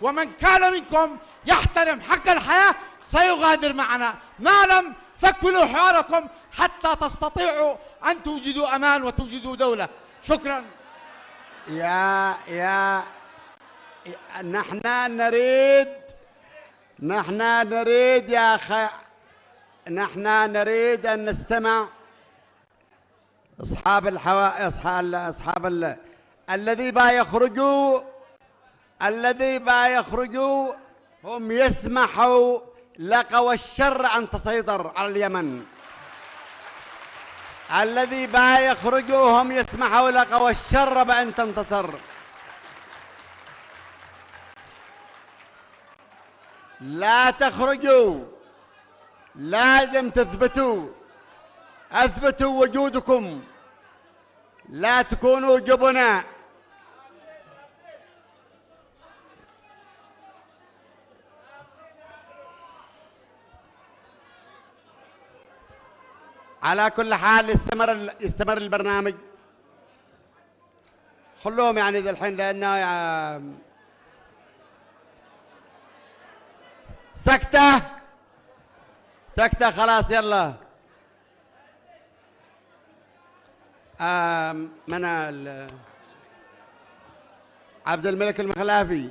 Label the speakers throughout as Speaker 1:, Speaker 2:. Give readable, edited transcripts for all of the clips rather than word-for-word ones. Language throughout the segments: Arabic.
Speaker 1: ومن كان منكم يحترم حق الحياة سيغادر معنا، ما لم فكلوا حواركم حتى تستطيعوا أن توجدوا أمان وتوجدوا دولة. شكرا.
Speaker 2: نحن نريد يا أخي، نحن نريد أن نستمع أصحاب الذي يخرجوا هم يسمحوا لقوى الشر أن تسيطر على اليمن. الذي يخرجوا هم يسمحوا لقوى الشر بأن تنتصر. لا تخرجوا، لازم اثبتوا وجودكم، لا تكونوا جبناء. على كل حال يستمر البرنامج. خلوهم يعني ذا الحين لأنه سكتة خلاص. يلا من عبد الملك المخلافي.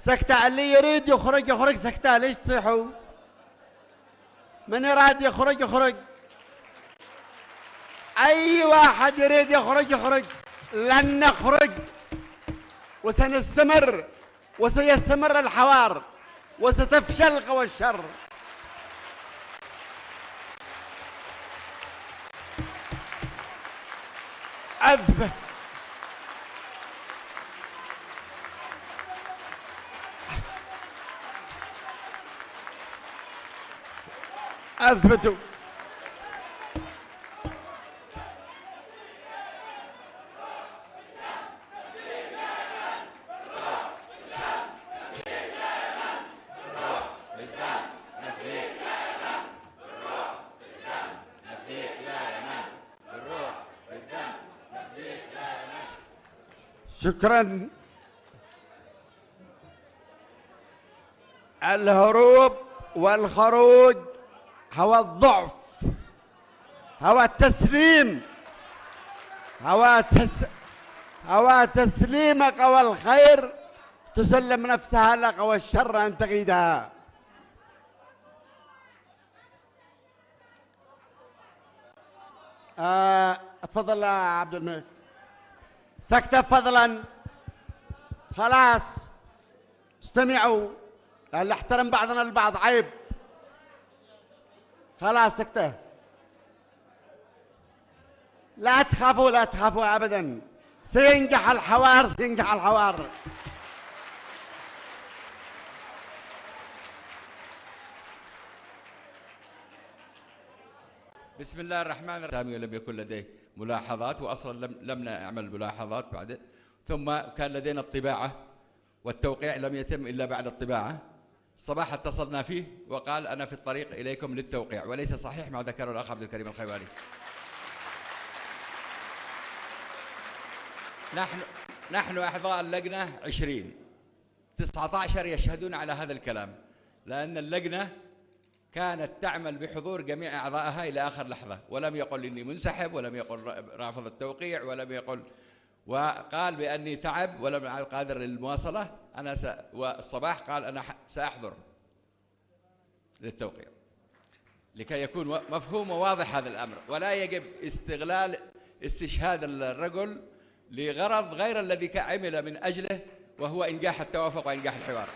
Speaker 2: سكتة. اللي يريد يخرج سكتة. ليش تصيحوا؟ من يراد يخرج. أي واحد يريد يخرج. لن نخرج، وسنستمر وسيستمر الحوار وستفشل قوى الشر. أثبتوا. شكرا. الهروب والخروج هو الضعف، هو التسليم، هو تسليم قوى الخير، تسلم نفسها لقوى الشر أن تقيدها. اتفضل يا عبد الملك. سكتة فضلا. خلاص استمعوا، نحترم بعضنا البعض، عيب. خلاص سكتة. لا تخافوا أبدا. سينجح الحوار.
Speaker 3: بسم الله الرحمن الرحيم. لم يكن لديه ملاحظات، وأصلا لم نعمل ملاحظات بعد. ثم كان لدينا الطباعة والتوقيع لم يتم إلا بعد الطباعة. الصباح اتصلنا فيه وقال أنا في الطريق إليكم للتوقيع، وليس صحيح ما ذكره الأخ عبد الكريم الخيواني. نحن أعضاء اللجنة 20، 19 يشهدون على هذا الكلام، لأن اللجنة كانت تعمل بحضور جميع أعضائها إلى آخر لحظة، ولم يقل إني منسحب، ولم يقل رافض التوقيع، ولم يقل، وقال بأني تعب ولم أعد قادر للمواصلة. والصباح قال أنا سأحضر للتوقيع، لكي يكون مفهوم وواضح هذا الأمر، ولا يجب استشهاد الرجل لغرض غير الذي عمل من أجله، وهو إنجاح التوافق وإنجاح الحوار.